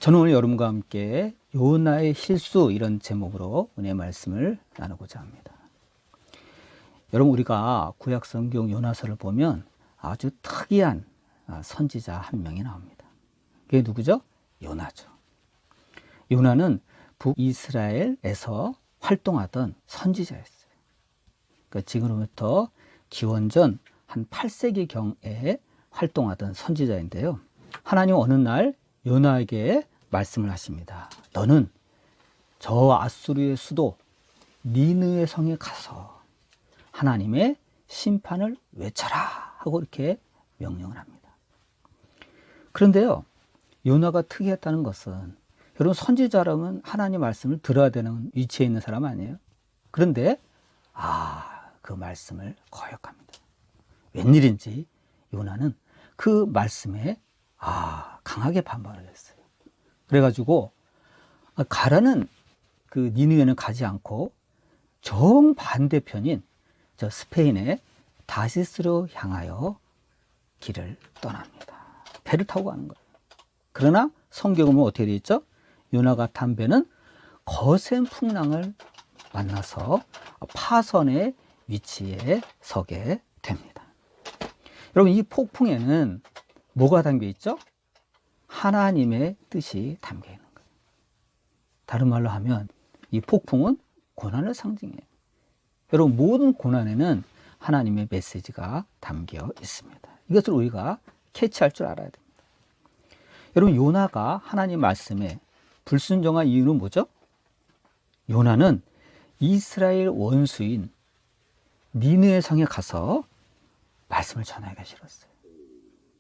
저는 오늘 여러분과 함께 요나의 실수 이런 제목으로 은혜의 말씀을 나누고자 합니다. 여러분, 우리가 구약 성경 요나서를 보면 아주 특이한 선지자 한 명이 나옵니다. 그게 누구죠? 요나죠. 요나는 북이스라엘에서 활동하던 선지자였어요. 그러니까 지금으로부터 기원전 한 8세기경에 활동하던 선지자인데요. 하나님 어느 날 요나에게 말씀을 하십니다. 너는 저 아수르의 수도 니느웨 성에 가서 하나님의 심판을 외쳐라 하고 이렇게 명령을 합니다. 그런데요, 요나가 특이했다는 것은, 여러분, 선지자라면 하나님 말씀을 들어야 되는 위치에 있는 사람 아니에요? 그런데 그 말씀을 거역합니다. 웬일인지 요나는 그 말씀에 강하게 반발을 했어요. 그래가지고 가라는 그 니느웨는 가지 않고 정반대편인 저 스페인의 다시스로 향하여 길을 떠납니다. 배를 타고 가는 거예요. 그러나 성경은 어떻게 되어 있죠? 요나가 탄 배는 거센 풍랑을 만나서 파선의 위치에 서게 됩니다. 여러분, 이 폭풍에는 뭐가 담겨 있죠? 하나님의 뜻이 담겨 있는 거예요. 다른 말로 하면 이 폭풍은 고난을 상징해요. 여러분, 모든 고난에는 하나님의 메시지가 담겨 있습니다. 이것을 우리가 캐치할 줄 알아야 됩니다. 여러분, 요나가 하나님 말씀에 불순종한 이유는 뭐죠? 요나는 이스라엘 원수인 니느웨 성에 가서 말씀을 전하기가 싫었어요.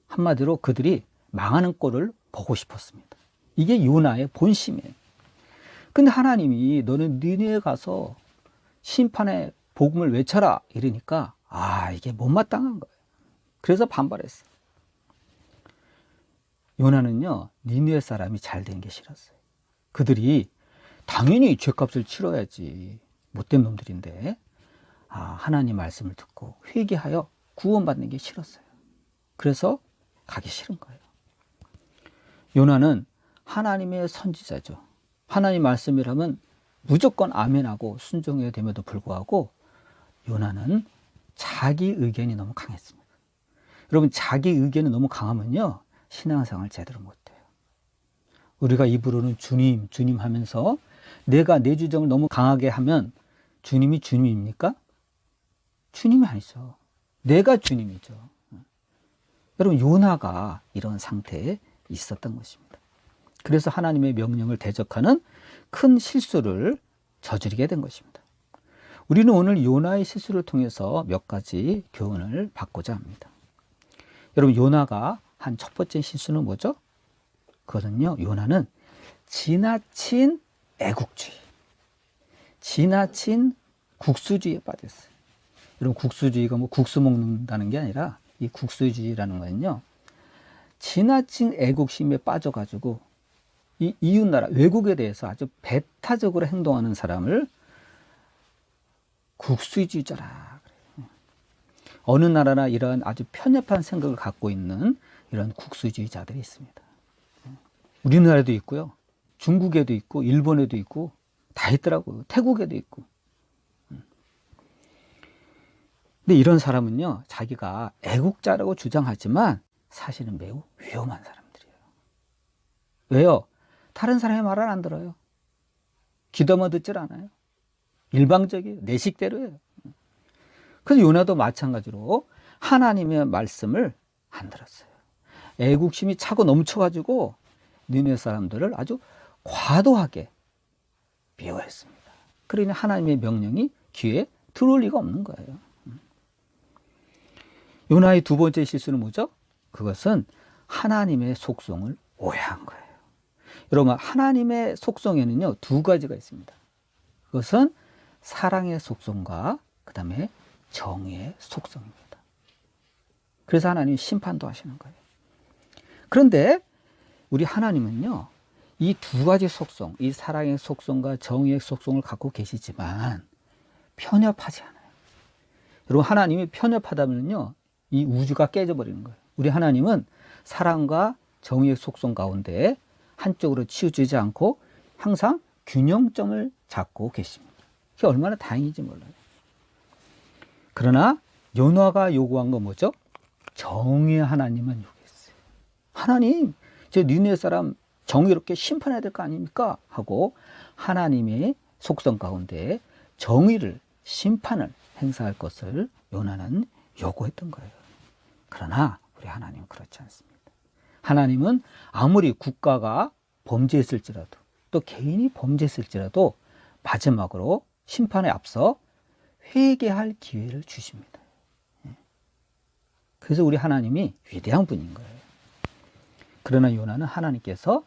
한마디로 그들이 망하는 꼴을 보고 싶었습니다. 이게 요나의 본심이에요. 근데 하나님이 너는 니느웨 가서 심판의 복음을 외쳐라 이러니까 이게 못마땅한 거예요. 그래서 반발했어요. 요나는요, 니느웨 사람이 잘 되는 게 싫었어요. 그들이 당연히 죄값을 치러야지, 못된 놈들인데 하나님 말씀을 듣고 회개하여 구원받는 게 싫었어요. 그래서 가기 싫은 거예요. 요나는 하나님의 선지자죠. 하나님 말씀이라면 무조건 아멘하고 순종해야 됨에도 불구하고 요나는 자기 의견이 너무 강했습니다. 여러분, 자기 의견이 너무 강하면요, 신앙생활 제대로 못해요. 우리가 입으로는 주님, 주님 하면서 내가 내 주장을 너무 강하게 하면 주님이 주님입니까? 주님이 아니죠. 내가 주님이죠. 여러분, 요나가 이런 상태에 있었던 것입니다. 그래서 하나님의 명령을 대적하는 큰 실수를 저지르게 된 것입니다. 우리는 오늘 요나의 실수를 통해서 몇 가지 교훈을 받고자 합니다. 여러분, 요나가 한 첫 번째 실수는 뭐죠? 그것은요, 요나는 지나친 애국주의, 지나친 국수주의에 빠졌어요. 여러분, 국수주의가 뭐 국수 먹는다는 게 아니라 이 국수주의라는 거는요, 지나친 애국심에 빠져가지고 이 이웃나라, 외국에 대해서 아주 배타적으로 행동하는 사람을 국수주의자라 그래요. 어느 나라나 이런 아주 편협한 생각을 갖고 있는 이런 국수주의자들이 있습니다. 우리나라에도 있고요, 중국에도 있고, 일본에도 있고, 다 있더라고요. 태국에도 있고. 근데 이런 사람은요, 자기가 애국자라고 주장하지만 사실은 매우 위험한 사람들이에요. 왜요? 다른 사람의 말을 안 들어요. 귀담아 듣질 않아요. 일방적이에요. 내 식대로예요. 그래서 요나도 마찬가지로 하나님의 말씀을 안 들었어요. 애국심이 차고 넘쳐가지고 니느웨 사람들을 아주 과도하게 미워했습니다. 그러니 하나님의 명령이 귀에 들어올 리가 없는 거예요. 요나의 두 번째 실수는 뭐죠? 그것은 하나님의 속성을 오해한 거예요. 여러분, 하나님의 속성에는요, 두 가지가 있습니다. 그것은 사랑의 속성과 그 다음에 정의의 속성입니다. 그래서 하나님이 심판도 하시는 거예요. 그런데 우리 하나님은요, 이 두 가지 속성, 이 사랑의 속성과 정의의 속성을 갖고 계시지만 편협하지 않아요. 여러분, 하나님이 편협하다면요, 이 우주가 깨져버리는 거예요. 우리 하나님은 사랑과 정의의 속성 가운데 한쪽으로 치우치지 않고 항상 균형점을 잡고 계십니다. 그게 얼마나 다행인지 몰라요. 그러나 요나가 요구한 건 뭐죠? 정의의 하나님만 요구했어요. 하나님, 저 니느웨 사람 정의롭게 심판해야 될 거 아닙니까? 하고 하나님의 속성 가운데 정의를, 심판을 행사할 것을 요나는 요구했던 거예요. 그러나 우리 하나님은 그렇지 않습니다. 하나님은 아무리 국가가 범죄했을지라도 또 개인이 범죄했을지라도 마지막으로 심판에 앞서 회개할 기회를 주십니다. 그래서 우리 하나님이 위대한 분인 거예요. 그러나 요나는 하나님께서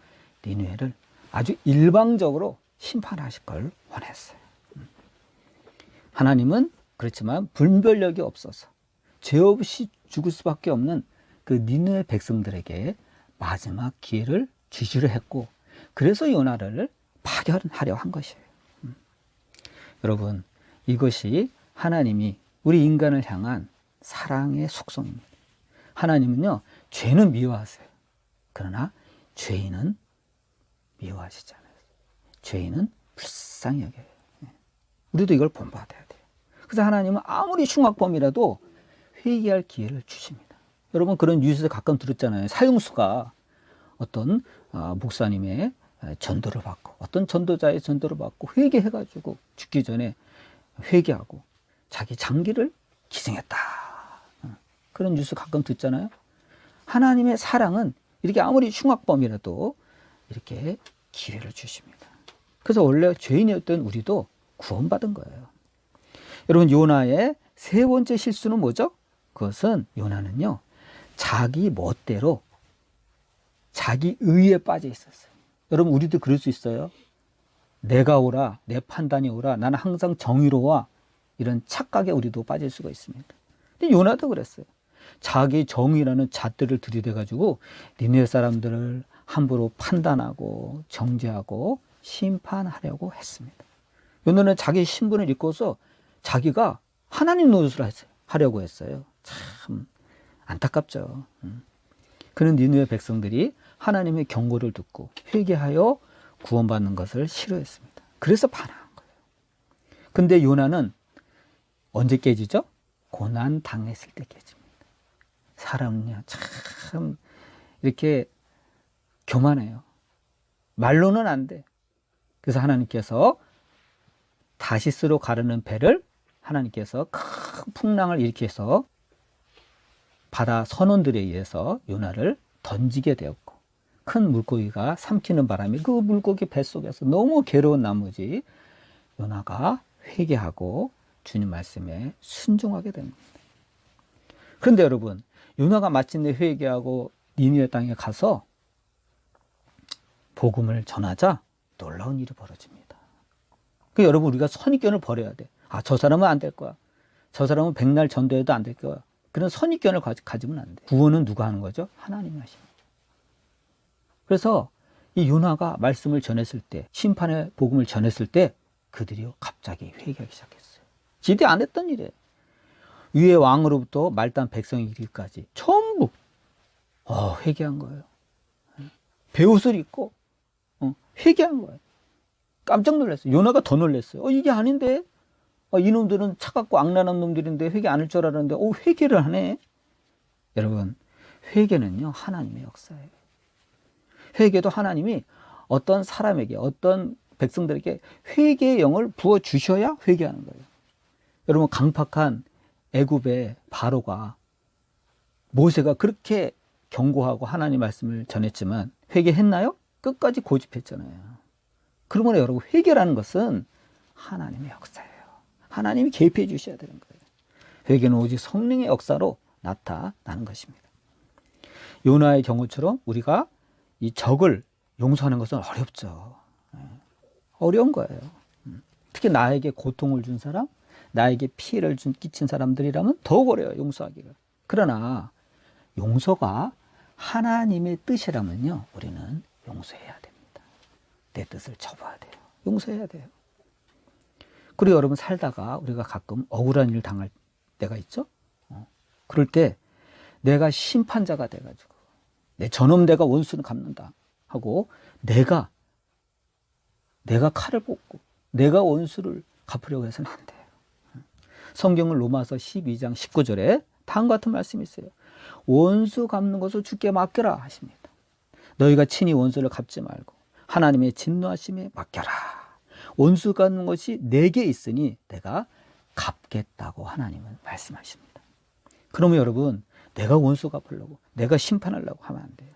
니느웨를 아주 일방적으로 심판하실 걸 원했어요. 하나님은 그렇지만 분별력이 없어서 죄 없이 죽을 수밖에 없는 그 니느웨 백성들에게 마지막 기회를 주시려 했고, 그래서 요나를 파견하려 한 것이에요. 여러분, 이것이 하나님이 우리 인간을 향한 사랑의 속성입니다. 하나님은요, 죄는 미워하세요. 그러나 죄인은 미워하시지 않아요. 죄인은 불쌍히 여겨요. 우리도 이걸 본받아야 돼요. 그래서 하나님은 아무리 흉악범이라도 회개할 기회를 주십니다. 여러분, 그런 뉴스에서 가끔 들었잖아요. 사형수가 어떤 목사님의 전도를 받고, 어떤 전도자의 전도를 받고 회개해가지고 죽기 전에 회개하고 자기 장기를 기증했다. 그런 뉴스 가끔 듣잖아요. 하나님의 사랑은 이렇게 아무리 흉악범이라도 이렇게 기회를 주십니다. 그래서 원래 죄인이었던 우리도 구원받은 거예요. 여러분, 요나의 세 번째 실수는 뭐죠? 그것은 요나는요, 자기 멋대로 자기 의에 빠져 있었어요. 여러분, 우리도 그럴 수 있어요. 내가 오라, 내 판단이 오라, 나는 항상 정의로워, 이런 착각에 우리도 빠질 수가 있습니다. 근데 요나도 그랬어요. 자기 정의라는 잣들을 들이대가지고 니느웨 사람들을 함부로 판단하고 정죄하고 심판하려고 했습니다. 요나는 자기 신분을 잊고서 자기가 하나님 노릇을 하려고 했어요. 참 안타깝죠. 그는 니느웨 백성들이 하나님의 경고를 듣고 회개하여 구원받는 것을 싫어했습니다. 그래서 반항한 거예요. 근데 요나는 언제 깨지죠? 고난 당했을 때 깨집니다. 사람은요, 참 이렇게 교만해요. 말로는 안 돼. 그래서 하나님께서 다시스로 가르는 배를 하나님께서 큰 풍랑을 일으켜서 바다 선원들에 의해서 요나를 던지게 되었고, 큰 물고기가 삼키는 바람에 그 물고기 뱃속에서 너무 괴로운 나머지 요나가 회개하고 주님 말씀에 순종하게 됩니다. 그런데 여러분, 요나가 마침내 회개하고 니느웨 땅에 가서 복음을 전하자 놀라운 일이 벌어집니다. 그러니까 여러분, 우리가 선입견을 버려야 돼. 저 사람은 안 될 거야. 저 사람은 백날 전도해도 안 될 거야. 그런 선입견을 가지면 안 돼. 구원은 누가 하는 거죠? 하나님이 하십니다. 그래서 이 요나가 말씀을 전했을 때, 심판의 복음을 전했을 때 그들이 갑자기 회개하기 시작했어요. 지대 안 했던 일이에요. 위의 왕으로부터 말단 백성이 이르기까지 전부 회개한 거예요. 베옷을 입고 회개한 거예요. 깜짝 놀랐어요. 요나가 더 놀랐어요. 이게 아닌데? 이놈들은 차갑고 악랄한 놈들인데 회개 안 할 줄 알았는데 회개를 하네. 여러분, 회개는요, 하나님의 역사예요. 회개도 하나님이 어떤 사람에게, 어떤 백성들에게 회개의 영을 부어주셔야 회개하는 거예요. 여러분, 강팍한 애굽의 바로가 모세가 그렇게 경고하고 하나님 말씀을 전했지만 회개했나요? 끝까지 고집했잖아요. 그러므로 여러분, 회개라는 것은 하나님의 역사예요. 하나님이 개입해 주셔야 되는 거예요. 회개는 오직 성령의 역사로 나타나는 것입니다. 요나의 경우처럼 우리가 이 적을 용서하는 것은 어렵죠. 어려운 거예요. 특히 나에게 고통을 준 사람, 나에게 피해를 끼친 사람들이라면 더욱 어려워요, 용서하기가. 그러나 용서가 하나님의 뜻이라면요, 우리는 용서해야 됩니다. 내 뜻을 접어야 돼요. 용서해야 돼요. 그리고 여러분, 살다가 우리가 가끔 억울한 일 당할 때가 있죠. 그럴 때 내가 심판자가 돼가지고 내 저놈 내가 원수는 갚는다. 하고 내가 칼을 뽑고 내가 원수를 갚으려고 해서는 안 돼요. 성경은 로마서 12장 19절에 다음과 같은 말씀이 있어요. 원수 갚는 것을 주께 맡겨라 하십니다. 너희가 친히 원수를 갚지 말고 하나님의 진노하심에 맡겨라. 원수 갚는 것이 내게 있으니 내가 갚겠다고 하나님은 말씀하십니다. 그러면 여러분, 내가 원수 갚으려고 내가 심판하려고 하면 안 돼요.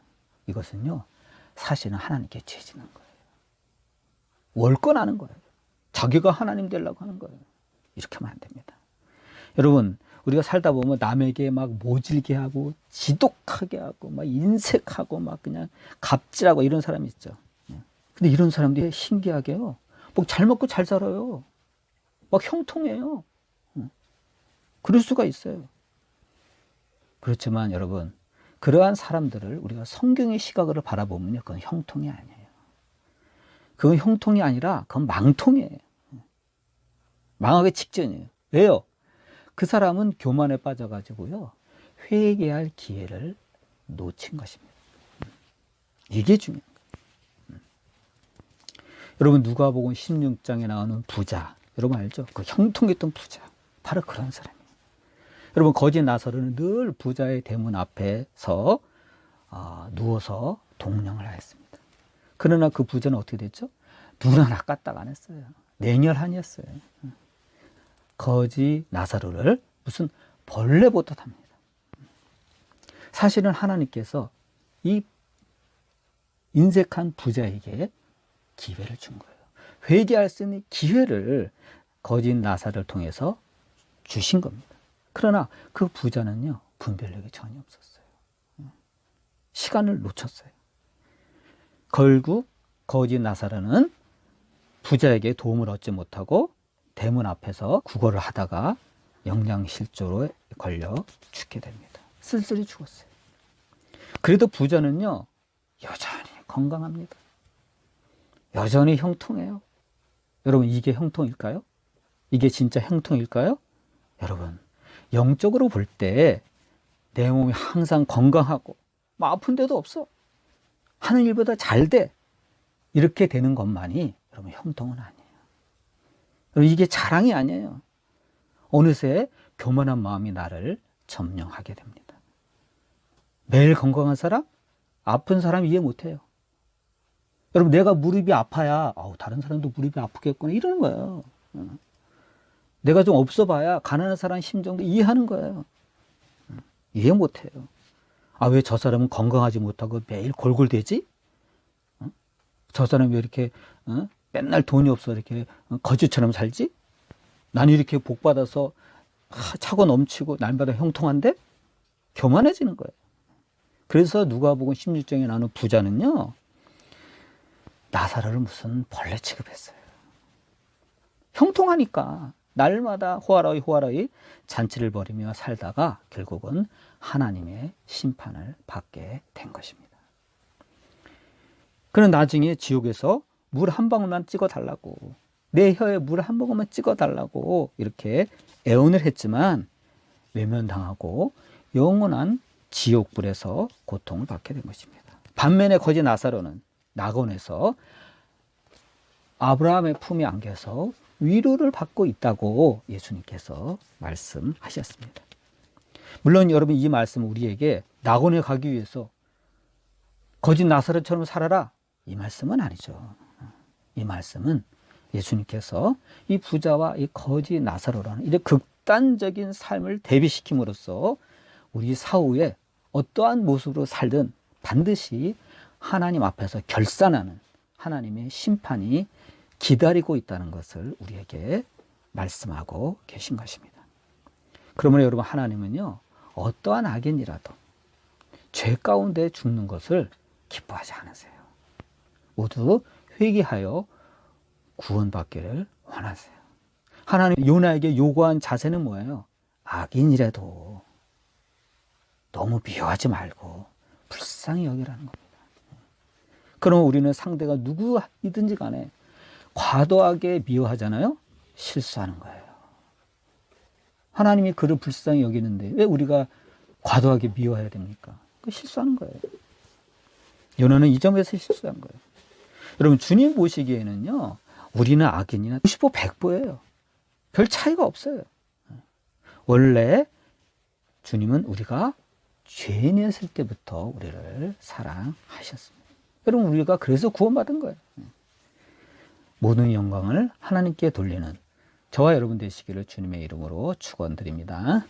이것은요, 사실은 하나님께 죄 짓는 거예요. 월권하는 거예요. 자기가 하나님 되려고 하는 거예요. 이렇게 하면 안 됩니다. 여러분, 우리가 살다 보면 남에게 막 모질게 하고 지독하게 하고 막 인색하고 막 그냥 갑질하고 이런 사람이 있죠. 근데 이런 사람들이 신기하게요, 막 잘 먹고 잘 살아요. 막 형통해요. 그럴 수가 있어요. 그렇지만 여러분, 그러한 사람들을 우리가 성경의 시각으로 바라보면요, 그건 형통이 아니에요. 그건 형통이 아니라 그건 망통이에요. 망하기 직전이에요. 왜요? 그 사람은 교만에 빠져가지고요, 회개할 기회를 놓친 것입니다. 이게 중요한 거예요. 여러분, 누가복음 16장에 나오는 부자, 여러분 알죠? 그 형통했던 부자, 바로 그런 사람이에요. 여러분, 거짓 나사로는 늘 부자의 대문 앞에서 누워서 동령을 하였습니다. 그러나 그 부자는 어떻게 됐죠? 눈 하나 까딱 안 했어요. 냉혈한이었어요. 거지 나사로를 무슨 벌레보듯 합니다. 사실은 하나님께서 이 인색한 부자에게 기회를 준 거예요. 회개할 수 있는 기회를 거짓 나사로를 통해서 주신 겁니다. 그러나 그 부자는요, 분별력이 전혀 없었어요. 시간을 놓쳤어요. 결국 거짓 나사로는 부자에게 도움을 얻지 못하고 대문 앞에서 구걸을 하다가 영양실조로 걸려 죽게 됩니다. 쓸쓸히 죽었어요. 그래도 부자는요, 여전히 건강합니다. 여전히 형통해요. 여러분, 이게 형통일까요? 이게 진짜 형통일까요? 여러분, 영적으로 볼 때 내 몸이 항상 건강하고 뭐 아픈 데도 없어, 하는 일보다 잘 돼, 이렇게 되는 것만이 여러분 형통은 아니에요. 여러분, 이게 자랑이 아니에요. 어느새 교만한 마음이 나를 점령하게 됩니다. 매일 건강한 사람, 아픈 사람 이해 못해요. 여러분, 내가 무릎이 아파야 다른 사람도 무릎이 아프겠구나 이러는 거예요. 내가 좀 없어 봐야 가난한 사람 심정도 이해하는 거예요. 이해 못해요. 왜 저 사람은 건강하지 못하고 매일 골골대지? 저 사람이 왜 이렇게 맨날 돈이 없어 이렇게 거지처럼 살지? 나는 이렇게 복 받아서 차고 넘치고 날마다 형통한데? 교만해지는 거예요. 그래서 누가복음 16장에 나오는 부자는요, 나사로를 무슨 벌레 취급했어요. 형통하니까 날마다 호화로이 잔치를 벌이며 살다가 결국은 하나님의 심판을 받게 된 것입니다. 그는 나중에 지옥에서 물 한 방울만 찍어달라고, 내 혀에 물 한 방울만 찍어달라고 이렇게 애원을 했지만 외면당하고 영원한 지옥불에서 고통을 받게 된 것입니다. 반면에 거지 나사로는 낙원에서 아브라함의 품에 안겨서 위로를 받고 있다고 예수님께서 말씀하셨습니다. 물론 여러분, 이 말씀은 우리에게 낙원에 가기 위해서 거짓 나사로처럼 살아라, 이 말씀은 아니죠. 이 말씀은 예수님께서 이 부자와 이 거짓 나사로라는 이런 극단적인 삶을 대비시킴으로써 우리 사후에 어떠한 모습으로 살든 반드시 하나님 앞에서 결산하는 하나님의 심판이 기다리고 있다는 것을 우리에게 말씀하고 계신 것입니다. 그러므로 여러분, 하나님은요, 어떠한 악인이라도 죄 가운데 죽는 것을 기뻐하지 않으세요. 모두 회개하여 구원받기를 원하세요. 하나님 요나에게 요구한 자세는 뭐예요? 악인이라도 너무 미워하지 말고 불쌍히 여기라는 겁니다. 그럼 우리는 상대가 누구이든지 간에 과도하게 미워하잖아요? 실수하는 거예요. 하나님이 그를 불쌍히 여기는데 왜 우리가 과도하게 미워해야 됩니까? 그 실수하는 거예요. 요나는 이 점에서 실수한 거예요. 여러분, 주님 보시기에는요, 우리는 악인이나 90보 100보예요. 별 차이가 없어요. 원래 주님은 우리가 죄인이었을 때부터 우리를 사랑하셨습니다. 여러분, 우리가 그래서 구원받은 거예요. 모든 영광을 하나님께 돌리는 저와 여러분 되시기를 주님의 이름으로 축원드립니다.